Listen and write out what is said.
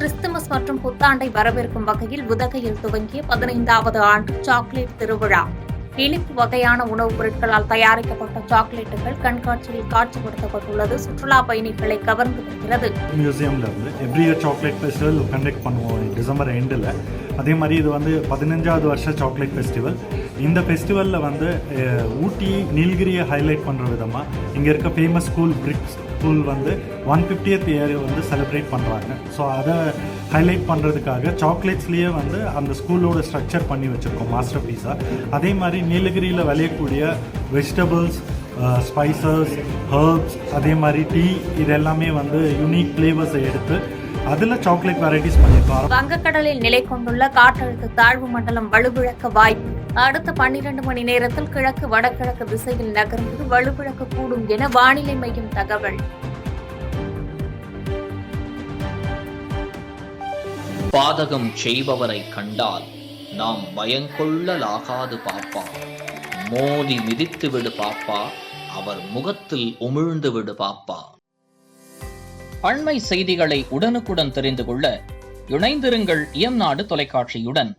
Christmas மற்றும் புத்தாண்டை வரவேற்கும் வகையில் உதகையில் துவங்கிய 15வது ஆண்டு சாக்லேட் திருவிழா. இனிப்பு வகையான உணவுப் பொருட்களால் தயாரிக்கப்பட்ட சாக்லேட்டுகள் கண்காட்சியில் காட்சிப்படுத்தப்பட்டுள்ளது. சுற்றுலா பயணிகளை கவர்ந்து வருகிறது. மியூசியம்ல வந்து every year chocolate festival conduct பண்ணுவோம் டிசம்பர் எண்டில். அதே மாதிரி இது வந்து 15வது வருஷம் சாக்லேட் ஃபெஸ்டிவல். இந்த ஃபெஸ்டிவலில் வந்து ஊட்டி நீலகிரியை ஹைலைட் பண்ணுற விதமாக இங்கே இருக்க ஃபேமஸ் ஸ்கூல் பிரிக்ஸ் ஸ்கூல் வந்து 150th இயர் வந்து செலிப்ரேட் பண்ணுறாங்க. ஸோ அதை ஹைலைட் பண்ணுறதுக்காக சாக்லேட்ஸ்லேயே வந்து அந்த ஸ்கூலோட ஸ்ட்ரக்சர் பண்ணி வச்சுருக்கோம் மாஸ்டர் பீஸாக. அதே மாதிரி நீலகிரியில் விளையக்கூடிய வெஜிடபிள்ஸ், ஸ்பைசஸ், ஹர்ப்ஸ், அதே மாதிரி டீ, இது எல்லாமே வந்து யூனிக் ஃப்ளேவர்ஸை எடுத்து அதில் சாக்லேட் வெரைட்டிஸ் பண்ணியிருக்கோம். வங்கக்கடலில் நிலை கொண்டுள்ள காற்றழுத்த தாழ்வு மண்டலம் வலுவிழக்க வாய்ப்பு. அடுத்த 12 மணி நேரத்தில் கிழக்கு வடகிழக்கு திசையில் நகர்ந்து வலுவிழக்க கூடும் என வானிலை மையம் தகவல். பாதகம் செய்பவரை கண்டால் நாம் பயங்கொள்ளலாகாது பாப்பா. மோதி மிதித்து விடு பாப்பா, அவர் முகத்தில் உமிழ்ந்து விடு பாப்பா. அண்மை செய்திகளை உடனுக்குடன் தெரிந்து கொள்ள இணைந்திருங்கள் இயம்நாடு தொலைக்காட்சியுடன்.